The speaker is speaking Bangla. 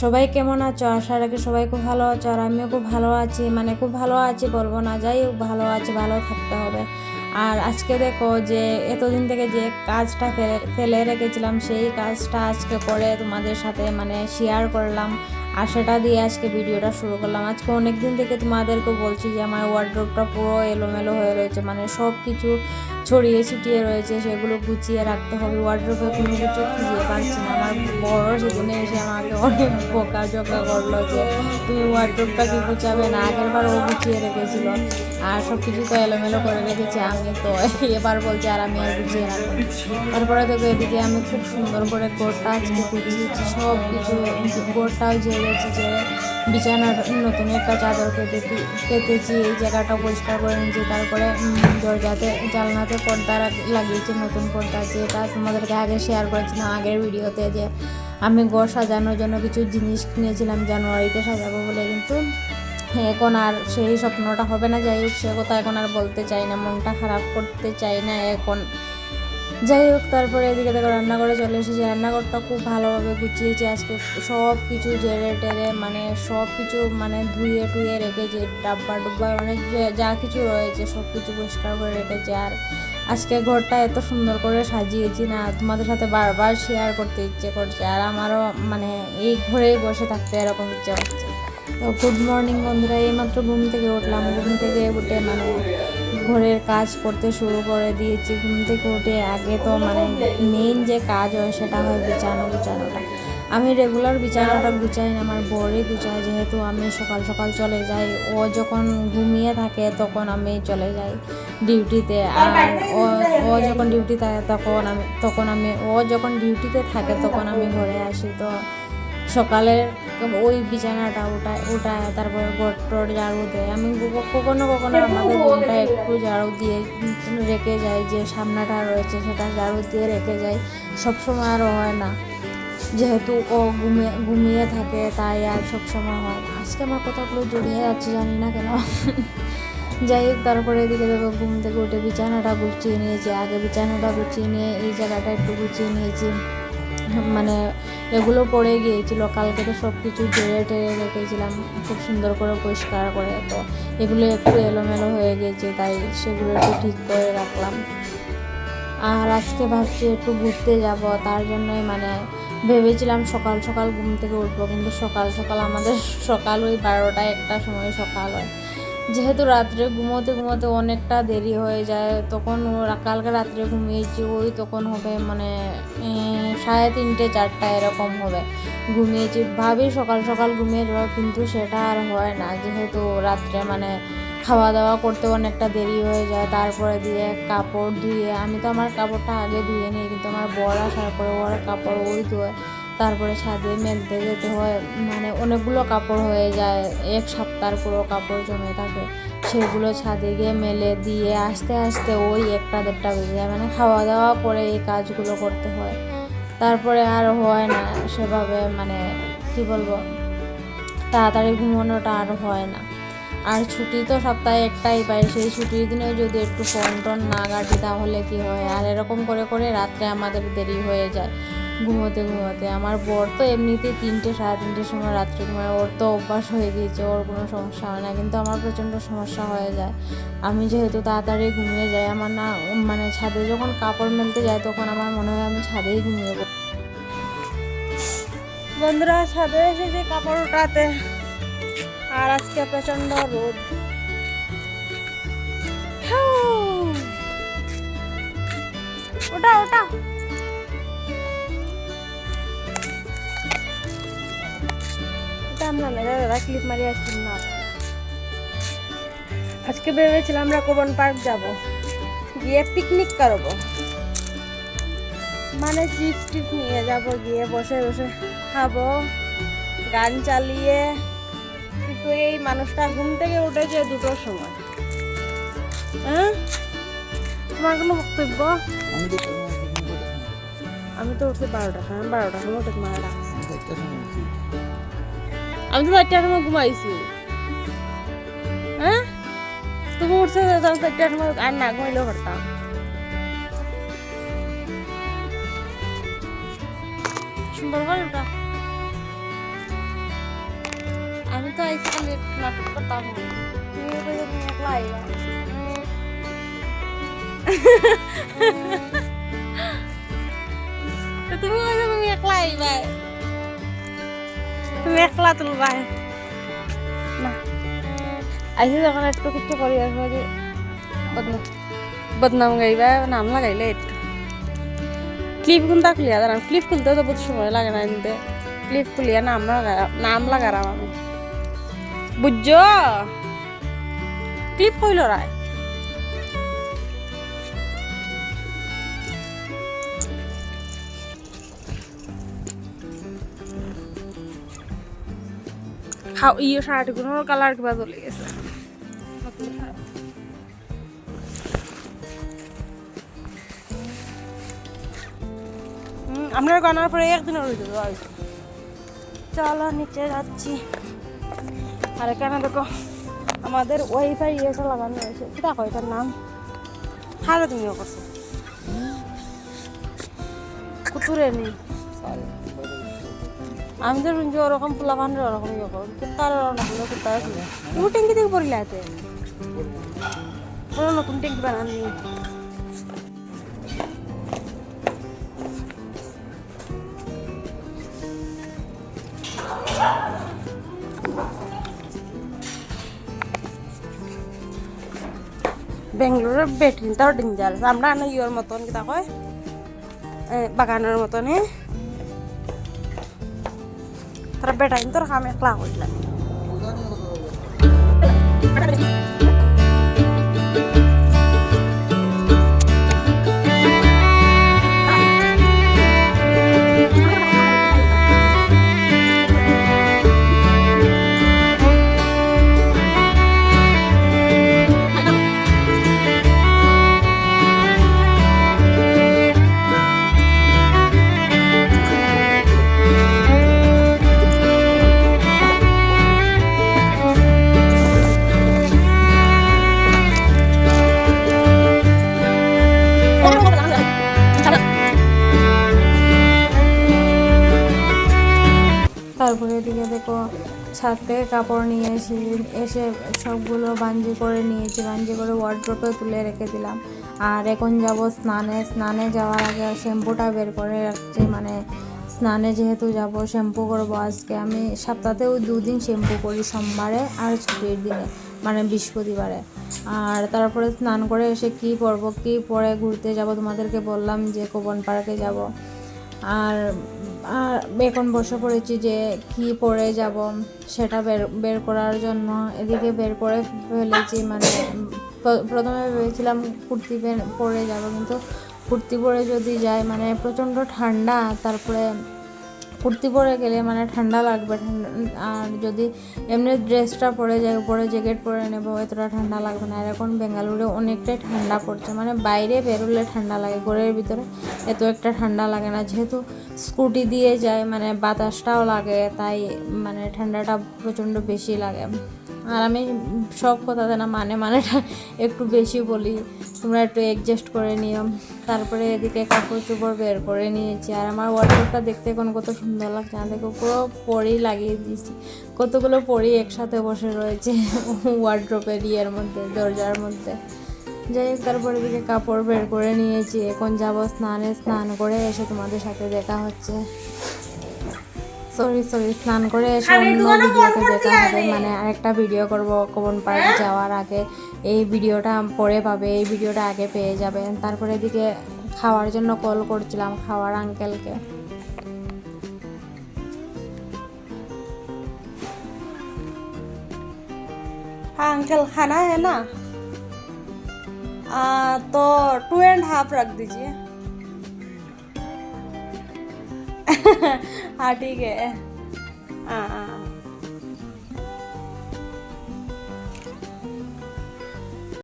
সবাই কেমন আছো? আশা রাখি সবাই খুব ভালো আছো, আর আমিও খুব ভালো আছি। মানে খুব ভালো আছি বলবো না, যাই হোক ভালো আছি, ভালো থাকতে হবে। আর আজকে দেখো যে এতদিন থেকে যে কাজটা ফেলে রেখেছিলাম, সেই কাজটা আজকে করে তোমাদের সাথে মানে শেয়ার করলাম, আর সেটা দিয়ে আজকে ভিডিওটা শুরু করলাম। আজকে অনেক দিন থেকে তোমাদেরকে বলছি যে আমার ওয়ার্ড্রোবটা পুরো এলোমেলো হয়ে রয়েছে, মানে সব কিছু ছড়িয়ে ছিটিয়ে রয়েছে, সেগুলো গুছিয়ে রাখতে হবে। ওয়ার্ড্রোবে কোনো কিছু খুঁজে পাচ্ছি না। আমার বড় সেদিনে এসে আমাকে অনেক বকাঝকা করলো যে তুমি ওয়ার্ড্রোবটা কি গুছাবে না, আগের বার ও গুছিয়ে রেখেছিল, আর সব কিছু তো এলোমেলো করে রেখেছি আমি, তো এবার বলছে আর আমি আর গুছিয়ে রাখবো। তারপরে দেখো এদিকে আমি খুব সুন্দর করে গোড়টা আজকে গুছিয়েছি, সব কিছু গোড়টাও ঝেড়েছি, যে বিছানার নতুন একটা চাদর পেতেছি, এই জায়গাটা পরিষ্কার করে নিয়েছি। তারপরে দরজাতে জানলাতে পর্দা লাগিয়েছি, নতুন পর্দা, যেটা তোমাদেরকে আগে শেয়ার করেছিলাম আগের ভিডিওতে, যে আমি ঘর সাজানোর জন্য কিছু জিনিস কিনেছিলাম জানুয়ারিতে সাজাবো বলে, কিন্তু এখন আর সেই স্বপ্নটা হবে না। যাই হোক, সে কথা এখন আর বলতে চাই না, মনটা খারাপ করতে চাই না এখন। যাই হোক, তারপরে এদিকে দেখো রান্নাঘরে চলে এসেছি। রান্নাঘরটা খুব ভালোভাবে গুছিয়েছি আজকে, সব কিছু ঝেড়ে টেড়ে মানে সব কিছু মানে ধুয়ে টুয়ে রেখেছি, ডাব্বা ডুব্বা মানে যা কিছু রয়েছে সব কিছু পরিষ্কার করে রেখেছি। আর আজকে ঘরটা এত সুন্দর করে সাজিয়েছি না, তোমাদের সাথে বারবার শেয়ার করতে ইচ্ছে করছে, আর আমারও মানে এই ঘরেই বসে থাকতে এরকম ইচ্ছে হচ্ছে। তো গুড মর্নিং বন্ধুরা, এইমাত্র ঘুম থেকে উঠলাম। ঘুম থেকে উঠে মানে ঘরের কাজ করতে শুরু করে দিয়েছি। ঘুম থেকে উঠে আগে তো মানে মেইন যে কাজ হয় সেটা হয় গুছানোটা। আমি রেগুলার বিছানাটা গুছাই না, আমার বরই গুছায়, যেহেতু আমি সকাল সকাল চলে যাই। ও যখন ঘুমিয়ে থাকে তখন আমি চলে যাই ডিউটিতে, আর ও যখন ডিউটি থাকে তখন আমি ও যখন ডিউটিতে থাকে তখন আমি ঘরে আসি। তো সকালে ওই বিছানাটা উঠায় তারপরে ঘর ঝাড়ু দেয়। আমি কখনো কখনো আমাদের রুমটা একটু ঝাড়ু দিয়ে রেখে যাই, যে সামনাটা রয়েছে সেটা ঝাড়ু দিয়ে রেখে যাই। সবসময় আরও হয় না, যেহেতু ও ঘুমিয়ে থাকে, তাই আর সবসময় হয় না। আজকে আমার কথাগুলো জড়িয়ে যাচ্ছে জানি না কেন। যাই হোক, তারপরে এদিকে দেখো ঘুম থেকে উঠে বিছানাটা গুছিয়ে নিয়েছি। আগে বিছানাটা গুছিয়ে নিয়ে এই জায়গাটা একটু গুছিয়ে নিয়েছি, মানে এগুলো পড়ে গিয়েছিল কালকে, তো সব কিছু ঝেড়ে টেড়ে রেখেছিলাম খুব সুন্দর করে পরিষ্কার করে, তো এগুলো একটু এলোমেলো হয়ে গেছে, তাই সেগুলো একটু ঠিক করে রাখলাম। আর আজকে ভাবছি একটু ঘুরতে যাব, তার জন্যই মানে ভেবেছিলাম সকাল সকাল ঘুম থেকে উঠবো, কিন্তু সকাল সকাল আমাদের সকাল ওই 12টা-1টার সময় সকাল হয়, যেহেতু রাত্রে ঘুমোতে অনেকটা দেরি হয়ে যায়। তখন কালকে রাত্রে ঘুমিয়েছি, ওই তখন হবে মানে 3:30-4টা এরকম হবে ঘুমিয়েছি। ভাবি সকাল সকাল ঘুমিয়ে যাবো, কিন্তু সেটা আর হয় না, যেহেতু রাত্রে মানে খাওয়া দাওয়া করতে অনেকটা দেরি হয়ে যায়। তারপরে দিয়ে কাপড় ধুয়ে, আমি তো আমার কাপড়টা আগে ধুয়ে নিই, কিন্তু আমার বর আসার পরে ওর কাপড় ওই ধোয়, তারপরে ছাদে মেলতে যেতে হয়, মানে অনেকগুলো কাপড় হয়ে যায়, এক সপ্তাহের পুরো কাপড় জমে থাকে, সেগুলো ছাদে গিয়ে মেলে দিয়ে আস্তে আস্তে ওই 1টা-1:30 বেজে যায়, মানে খাওয়া দাওয়া করে এই কাজগুলো করতে হয়। তারপরে আর হয় না সেভাবে, মানে কি বলবো, তাড়াতাড়ি ঘুমানোটা আর হয় না। আর ছুটি তো সপ্তাহে একটাই পাই, সেই ছুটির দিনেও যদি একটু ফোন টোন না ঘাঁটি তাহলে কি হয়। আর এরকম করে করে রাত্রে আমাদের দেরি হয়ে যায় ঘুমোতে। আমার বর তো এমনিতেই 3টে-3:30টার সময় রাত্রে ঘুমায়, ওর তো অভ্যাস হয়ে গিয়েছে, ওর কোনো সমস্যা হয় না, কিন্তু আমার প্রচণ্ড সমস্যা হয়ে যায়। আমি যেহেতু তাড়াতাড়ি ঘুমিয়ে যাই, আমার না মানে ছাদে যখন কাপড় মেলতে যায় তখন আমার মনে হয় আমি ছাদেই ঘুমিয়ে পড়ি। বন্ধুরা, ছাদে এসেছে কাপড় উঠাতে, আর আজকে প্রচণ্ড রোদ। ওটা আমরা দাদা ক্লিপ মারি আসছি না। আজকে ভেবেছিলাম আমরা কোবন পার্ক যাব, গিয়ে পিকনিক করবো, মানে চিপস টিপস নিয়ে যাব, গিয়ে বসে বসে খাবো গান চালিয়ে। কিন্তু এই মানুষটা ঘুম থেকে উঠেছে 2টোর সময়। হ্যাঁ, তোমার কোনো বক্তব্য? আমি তো উঠছি 12টার সময়, 12টার সময় উঠে তোমার ডাকছি। আমি তো 4টার সময় ঘুমাইছি। হ্যাঁ, তুমি উঠছে 4টার সময়, আর না ঘুমাইলেও পারতাম। সুন্দর করে ওটা ইচ্ছা খালি একটু নাটক করতাম তুমি একলা আইবা তুমি তুমি একলা আইবা তুমি একলা তুলবা না আইসি যখন একটু কিছু করি আসবো যে বদনাম গাইবা নাম লাগাইলে একটু ক্লিপ কোনটা খুলিয়া দাঁড়ান ক্লিপ খুলতেও তো বহুত সময় লাগে না কিন্তু ক্লিপ খুলিয়া নাম লাগারাম আমি বুঝছো ক্লিপ কইল রায় খাও ইয়ে শার্টগুলোর কালার কিবা চলে গেছে আপনার গানার পরে একদিন রইতে চলো নিচে যাচ্ছি আর এখানে দেখো আমাদের ওয়াইফাই ইয়েটা লাগানো হয়েছে কি দেখো এটার নাম হারে তুমিও করছো কুতুরে নেই আমি তো শুনছি ওরকম পোলা বান্ধব ওরকম ইয়ে করো কুত্তার রাখলো কুত্তার খুলে তুমি ট্যাঙ্কি থেকে পড়িলে হাতে নতুন ট্যাঙ্কি বানানি বেঙ্গলোরের বেটরিনটাও ডেঞ্জারাস আমরা না ইয়োর মতন কিতা কয় বাগানের মতন তারা বেটাইন তোর কাম একলা করলাম তারপরে এদিকে দেখো ছাদ থেকে কাপড় নিয়ে এসে সবগুলো বাঞ্জি করে নিয়েছি বাঞ্জি করে ওয়ার্ড্রপে তুলে রেখে দিলাম আর এখন যাব স্নানে যাওয়ার আগে শ্যাম্পুটা বের করে রাখছি মানে স্নানে যেহেতু যাব শ্যাম্পু করবো আজকে আমি সপ্তাহেও 2 দিন শ্যাম্পু করি সোমবারে আর ছুটির দিনে মানে বৃহস্পতিবারে আর তারপরে স্নান করে এসে কি পরবো কি পরে ঘুরতে যাব তোমাদেরকে বললাম যে কোবন পার্কে যাব আর এখন বসে পড়েছি যে কি পরে যাব সেটা বের করার জন্য এদিকে বের করে ফেলেছি মানে প্রথমে ভেবেছিলাম কুর্তি পরে যাব কিন্তু কুর্তি পরে যদি যাই মানে প্রচণ্ড ঠান্ডা তারপরে কুর্তি পরে গেলে মানে ঠান্ডা লাগবে আর যদি এমনি ড্রেসটা পরে যাই উপরে জ্যাকেট পরে নেবো এতটা ঠান্ডা লাগবে না আর এখন বেঙ্গালুরু অনেকটাই ঠান্ডা পড়ছে মানে বাইরে বেরোলে ঠান্ডা লাগে ঘরের ভিতরে এত একটা ঠান্ডা লাগে না যেহেতু স্কুটি দিয়ে যায় মানে বাতাসটাও লাগে তাই মানে ঠান্ডাটা প্রচণ্ড বেশি লাগে আর আমি সব কথাতে না মানেটা একটু বেশি বলি তোমরা একটু অ্যাডজাস্ট করে নিও তারপরে এদিকে কাপড় চোপড় বের করে নিয়েছি আর আমার ওয়ার্ডরোবটা দেখতে এখন কত সুন্দর লাগছে না দেখো পুরো পরি লাগিয়ে দিয়েছি কতগুলো পরি একসাথে বসে রয়েছে ওয়ার্ডরোবের ইয়ের মধ্যে দরজার মধ্যে যাই হোক তারপরে এদিকে কাপড় বের করে নিয়েছি এখন যাব স্নান করে এসে তোমাদের সাথে দেখা হচ্ছে সরি স্নান করে এসে অন্য ভিডিওতে দেখা হবে মানে আরেকটা ভিডিও করব কোবন পার্ক যাওয়ার আগে এই ভিডিওটা পরে পাবে এই ভিডিওটা আগে পেয়ে যাবে তারপরে এদিকে খাওয়ার জন্য কল করছিলাম খাওয়ার আঙ্কেলকে हाँ अंकल खाना है ना तो 2.5 रख दीजिए हाँ ठीक है हाँ